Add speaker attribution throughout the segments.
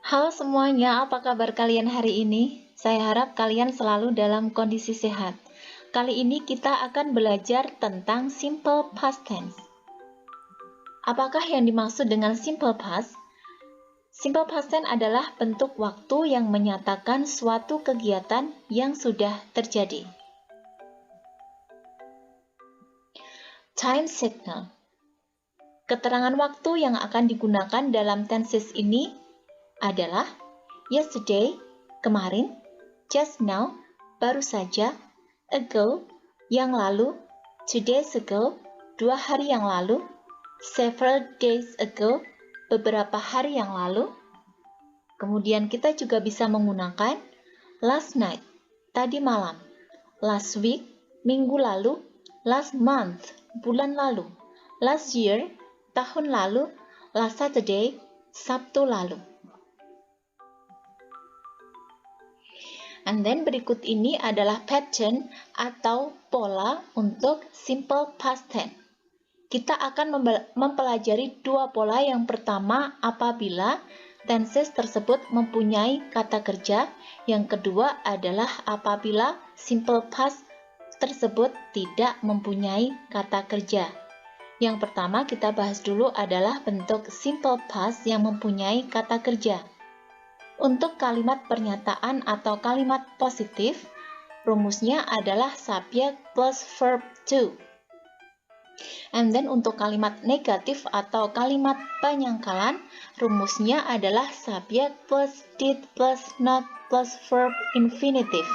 Speaker 1: Halo semuanya, apa kabar kalian hari ini? Saya harap kalian selalu dalam kondisi sehat. Kali ini kita akan belajar tentang simple past tense. Apakah yang dimaksud dengan simple past? Simple past tense adalah bentuk waktu yang menyatakan suatu kegiatan yang sudah terjadi. Time signal. Keterangan waktu yang akan digunakan dalam tenses ini adalah yesterday, kemarin, just now, baru saja, ago, yang lalu, 2 days ago, 2 hari yang lalu, several days ago, beberapa hari yang lalu. Kemudian kita juga bisa menggunakan last night, tadi malam, last week, minggu lalu, last month, bulan lalu, last year, tahun lalu, last Saturday, Sabtu lalu. And then berikut ini adalah pattern atau pola untuk simple past tense. Kita akan mempelajari dua pola. Yang pertama apabila tenses tersebut mempunyai kata kerja. Yang kedua adalah apabila simple past tersebut tidak mempunyai kata kerja. Yang pertama kita bahas dulu adalah bentuk simple past yang mempunyai kata kerja. Untuk kalimat pernyataan atau kalimat positif, rumusnya adalah subject plus verb to. And then untuk kalimat negatif atau kalimat penyangkalan, rumusnya adalah subject plus did plus not plus verb infinitive.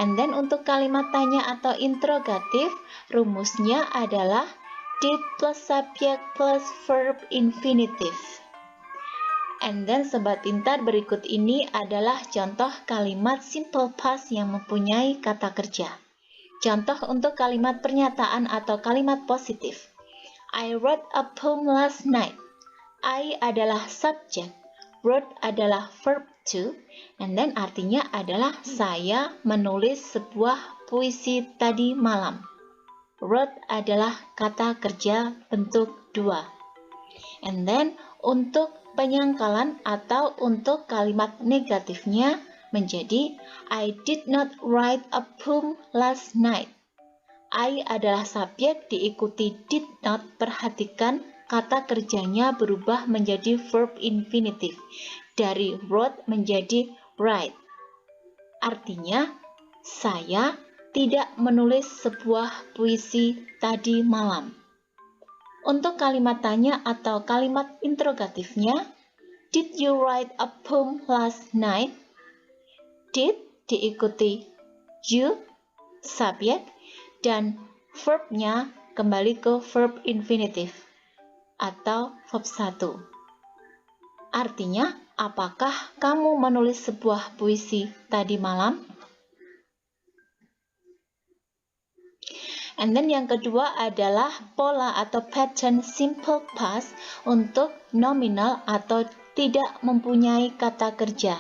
Speaker 1: And then untuk kalimat tanya atau interrogatif, rumusnya adalah did plus subject plus verb infinitive. And then Sobat Pintar, berikut ini adalah contoh kalimat simple past yang mempunyai kata kerja. Contoh untuk kalimat pernyataan atau kalimat positif. I wrote a poem last night. I adalah subject, wrote adalah verb to, and then artinya adalah saya menulis sebuah puisi tadi malam. Wrote adalah kata kerja bentuk 2. And then untuk penyangkalan atau untuk kalimat negatifnya menjadi I did not write a poem last night. I adalah subjek diikuti did not. Perhatikan kata kerjanya berubah menjadi verb infinitive. Dari wrote menjadi write. Artinya saya tidak menulis sebuah puisi tadi malam. Untuk kalimat tanya atau kalimat interrogatifnya, did you write a poem last night? Did diikuti you, subjek, dan verbnya kembali ke verb infinitive atau verb 1. Artinya, apakah kamu menulis sebuah puisi tadi malam? And then yang kedua adalah pola atau pattern simple past untuk nominal atau tidak mempunyai kata kerja.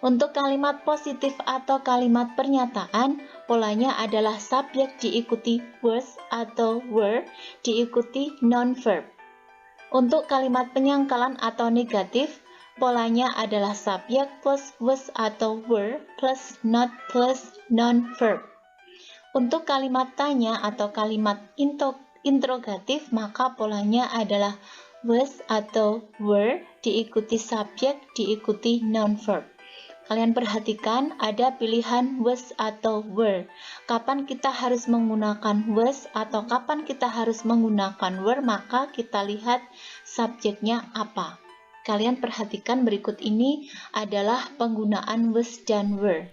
Speaker 1: Untuk kalimat positif atau kalimat pernyataan, polanya adalah subjek diikuti was atau were diikuti non-verb. Untuk kalimat penyangkalan atau negatif, polanya adalah subjek plus was atau were plus not plus non-verb. Untuk kalimat tanya atau kalimat interrogatif, maka polanya adalah was atau were diikuti subjek diikuti non-verb. Kalian perhatikan ada pilihan was atau were. Kapan kita harus menggunakan was atau kapan kita harus menggunakan were, maka kita lihat subjeknya apa. Kalian perhatikan berikut ini adalah penggunaan was dan were.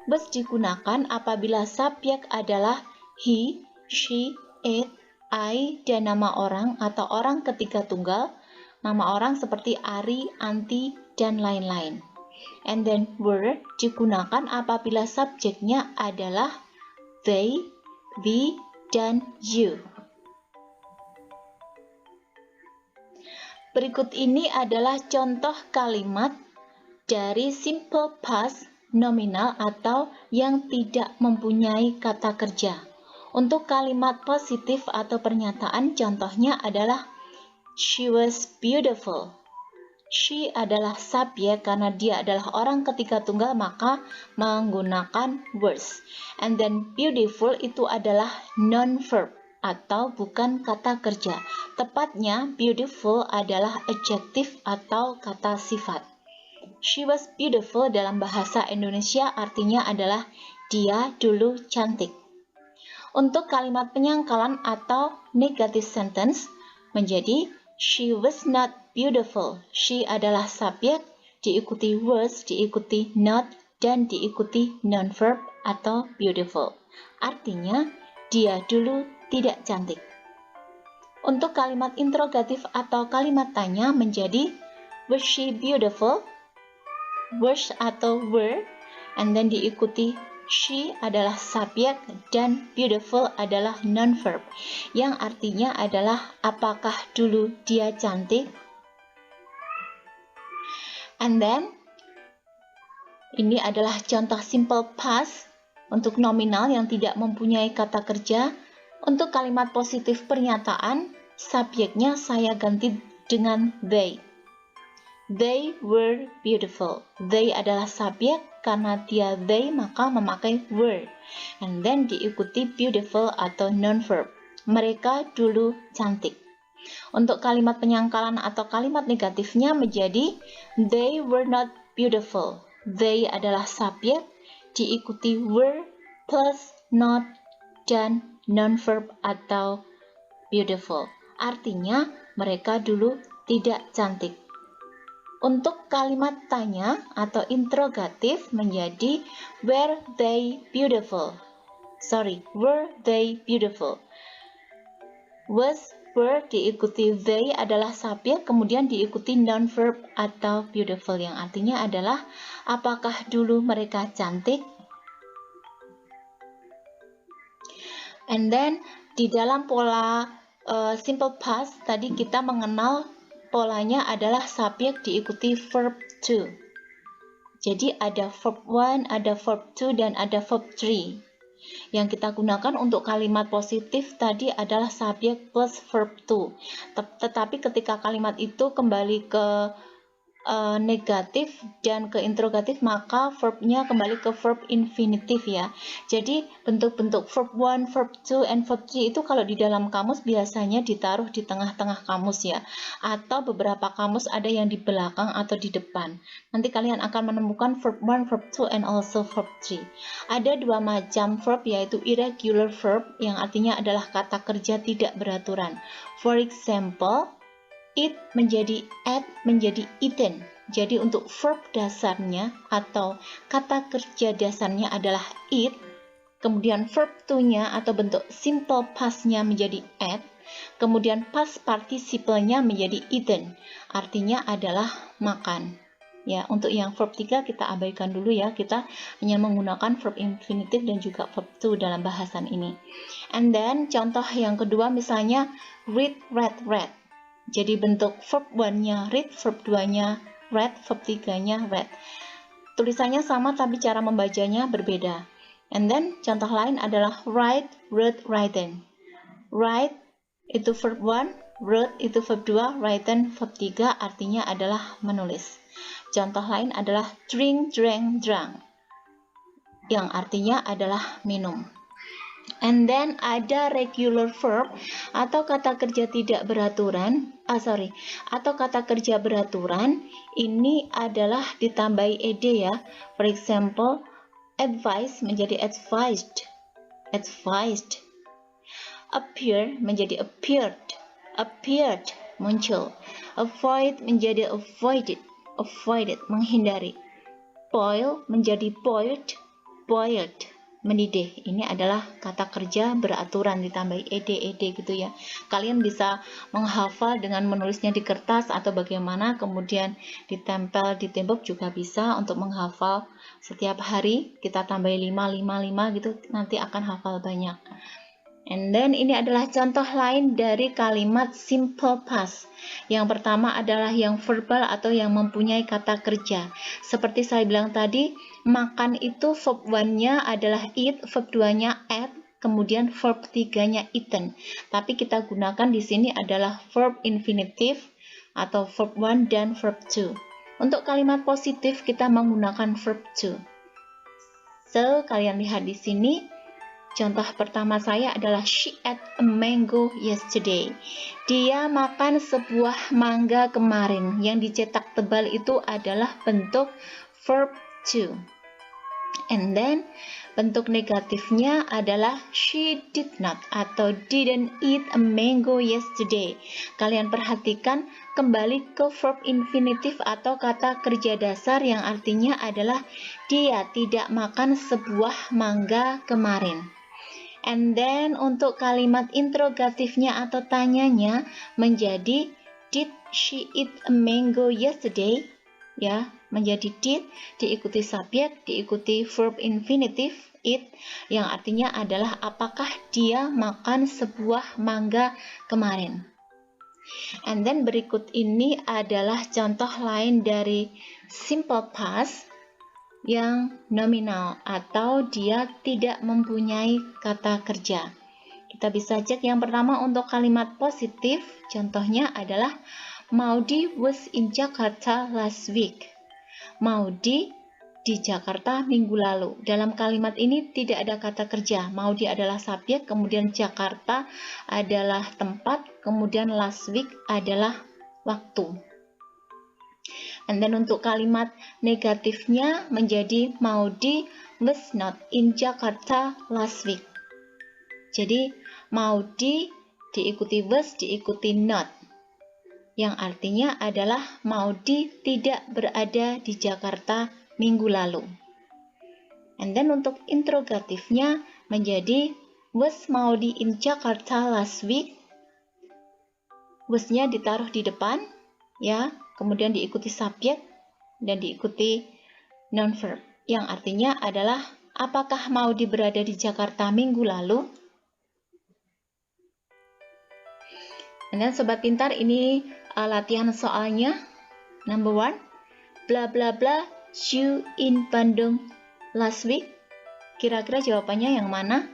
Speaker 1: Was digunakan apabila subjek adalah he, she, it, I, dan nama orang atau orang ketiga tunggal, nama orang seperti Ari, Anti, dan lain-lain. And then were digunakan apabila subjeknya adalah they, we, dan you. Berikut ini adalah contoh kalimat dari simple past nominal atau yang tidak mempunyai kata kerja. Untuk kalimat positif atau pernyataan, contohnya adalah she was beautiful. She adalah subjek karena dia adalah orang ketiga tunggal maka menggunakan was. And then beautiful itu adalah non-verb atau bukan kata kerja. Tepatnya beautiful adalah adjektif atau kata sifat. She was beautiful dalam bahasa Indonesia artinya adalah dia dulu cantik. Untuk kalimat penyangkalan atau negative sentence menjadi she was not beautiful. She adalah subjek, diikuti was, diikuti not, dan diikuti non-verb atau beautiful. Artinya, dia dulu tidak cantik. Untuk kalimat interrogatif atau kalimat tanya menjadi was she beautiful? Was atau were, and then diikuti she adalah subjek dan beautiful adalah non-verb yang artinya adalah apakah dulu dia cantik. And then ini adalah contoh simple past untuk nominal yang tidak mempunyai kata kerja. Untuk kalimat positif pernyataan, subjeknya saya ganti dengan they. They were beautiful. They adalah subjek, karena dia they maka memakai were. And then diikuti beautiful atau non-verb. Mereka dulu cantik. Untuk kalimat penyangkalan atau kalimat negatifnya menjadi they were not beautiful. They adalah subjek, diikuti were plus not dan non-verb atau beautiful. Artinya mereka dulu tidak cantik. Untuk kalimat tanya atau interrogatif menjadi were they beautiful? Were they beautiful? Was, were diikuti they adalah subjek, kemudian diikuti non-verb atau beautiful yang artinya adalah apakah dulu mereka cantik? And then di dalam pola simple past tadi kita mengenal polanya adalah subjek diikuti verb to. Jadi ada verb 1, ada verb 2, dan ada verb 3. Yang kita gunakan untuk kalimat positif tadi adalah subjek plus verb to. Tetapi ketika kalimat itu kembali ke negatif dan ke interrogatif maka verbnya kembali ke verb infinitif ya. Jadi bentuk-bentuk verb 1, verb 2, and verb 3 itu kalau di dalam kamus biasanya ditaruh di tengah-tengah kamus ya, atau beberapa kamus ada yang di belakang atau di depan. Nanti kalian akan menemukan verb 1, verb 2, and also verb 3. Ada dua macam verb yaitu irregular verb yang artinya adalah kata kerja tidak beraturan. For example, eat menjadi ate menjadi eaten. Jadi untuk verb dasarnya atau kata kerja dasarnya adalah eat, kemudian verb to-nya atau bentuk simple past-nya menjadi ate, kemudian past participle-nya menjadi eaten. Artinya adalah makan. Ya, untuk yang verb 3 kita abaikan dulu ya. Kita hanya menggunakan verb infinitif dan juga verb to dalam bahasan ini. And then contoh yang kedua misalnya read, read. Jadi bentuk verb 1-nya read, verb 2-nya read, verb 3-nya read. Tulisannya sama tapi cara membacanya berbeda. And then contoh lain adalah write, wrote, written. Write itu verb 1, wrote itu verb 2, written verb 3 artinya adalah menulis. Contoh lain adalah drink, drank, drunk yang artinya adalah minum. And then ada regular verb atau kata kerja tidak beraturan, atau kata kerja beraturan ini adalah ditambahi ed ya. For example, advice menjadi advised. Appear menjadi appeared, muncul. Avoid menjadi avoided, menghindari. Boil menjadi boiled, mendidih. Ini adalah kata kerja beraturan ditambahi ed gitu ya. Kalian bisa menghafal dengan menulisnya di kertas atau bagaimana, kemudian ditempel di tembok juga bisa untuk menghafal. Setiap hari kita tambahi 5 gitu, nanti akan hafal banyak. And then ini adalah contoh lain dari kalimat simple past. Yang pertama adalah yang verbal atau yang mempunyai kata kerja. Seperti saya bilang tadi, makan itu verb 1-nya adalah eat, verb 2-nya ate, kemudian verb 3-nya eaten. Tapi kita gunakan di sini adalah verb infinitif, atau verb 1 dan verb 2. Untuk kalimat positif kita menggunakan verb 2. So, kalian lihat di sini. Contoh pertama saya adalah she ate a mango yesterday. Dia makan sebuah mangga kemarin. Yang dicetak tebal itu adalah bentuk verb 2. And then bentuk negatifnya adalah she did not atau didn't eat a mango yesterday. Kalian perhatikan kembali ke verb infinitif atau kata kerja dasar yang artinya adalah dia tidak makan sebuah mangga kemarin. And then untuk kalimat interrogatifnya atau tanyanya menjadi did she eat a mango yesterday? Ya, menjadi did diikuti subjek, diikuti verb infinitif eat yang artinya adalah apakah dia makan sebuah mangga kemarin. And then berikut ini adalah contoh lain dari simple past yang nominal atau dia tidak mempunyai kata kerja. Kita bisa cek yang pertama untuk kalimat positif, contohnya adalah Maudi was in Jakarta last week. Maudi di Jakarta minggu lalu. Dalam kalimat ini tidak ada kata kerja. Maudi adalah subjek, kemudian Jakarta adalah tempat, kemudian last week adalah waktu. And then untuk kalimat negatifnya menjadi Maudi was not in Jakarta last week. Jadi Maudi diikuti was, diikuti not. Yang artinya adalah Maudi tidak berada di Jakarta minggu lalu. And then untuk interrogatifnya menjadi was Maudi in Jakarta last week. Was-nya ditaruh di depan, ya. Kemudian diikuti subjek dan diikuti non-verb yang artinya adalah apakah Maudi berada di Jakarta minggu lalu? Dan sobat pintar, ini latihan soalnya. Number 1, bla bla bla you in Bandung last week. Kira-kira jawabannya yang mana?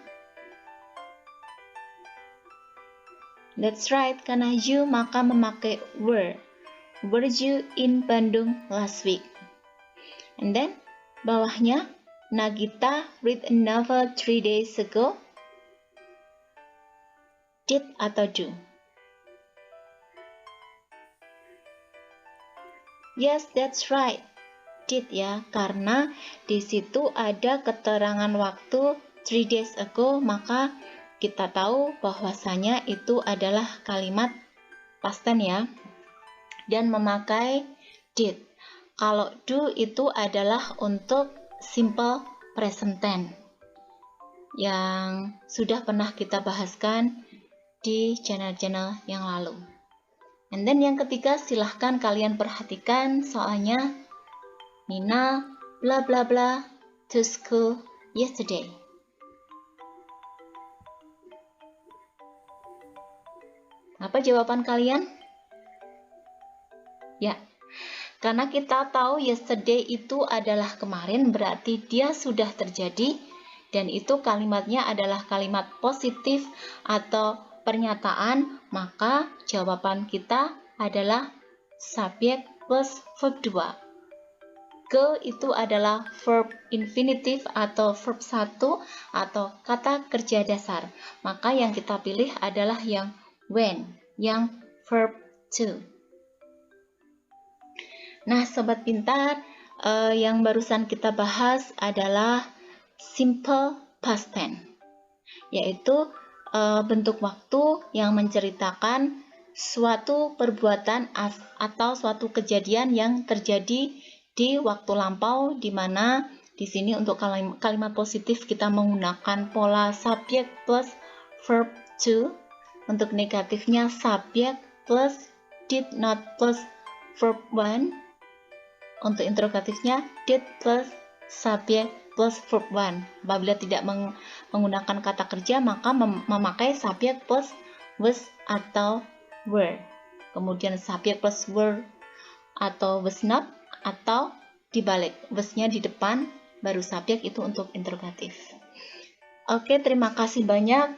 Speaker 1: That's right, karena you maka memakai were. Were you in Bandung last week? And then, bawahnya, Nagita read a novel 3 days ago. Did atau do? Yes, that's right. Did ya, karena di situ ada keterangan waktu 3 days ago, maka kita tahu bahwasanya itu adalah kalimat past tense ya. Dan memakai did. Kalau do itu adalah untuk simple present tense yang sudah pernah kita bahaskan di channel-channel yang lalu. And then yang ketiga, silahkan kalian perhatikan soalnya. Nina bla bla bla to school yesterday. Apa jawaban kalian? Ya, karena kita tahu yesterday itu adalah kemarin, berarti dia sudah terjadi, dan itu kalimatnya adalah kalimat positif atau pernyataan, maka jawaban kita adalah subjek plus verb 2. Go itu adalah verb infinitif atau verb 1 atau kata kerja dasar, maka yang kita pilih adalah yang when, yang verb 2. Nah, sobat pintar, yang barusan kita bahas adalah simple past tense, yaitu bentuk waktu yang menceritakan suatu perbuatan atau suatu kejadian yang terjadi di waktu lampau, di mana di sini untuk kalimat positif kita menggunakan pola subjek plus verb 2, untuk negatifnya subjek plus did not plus verb 1. Untuk interrogatifnya, did plus subjek plus verb 1. Apabila tidak menggunakan kata kerja, maka memakai subjek plus was atau were. Kemudian subjek plus were atau was not, atau dibalik, was-nya di depan, baru subjek, itu untuk interrogatif. Oke, terima kasih banyak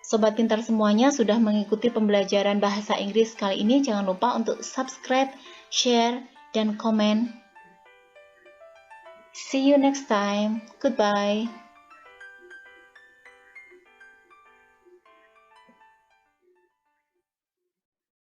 Speaker 1: Sobat pintar semuanya sudah mengikuti pembelajaran bahasa Inggris kali ini. Jangan lupa untuk subscribe, share, dan komen. See you next time. Goodbye.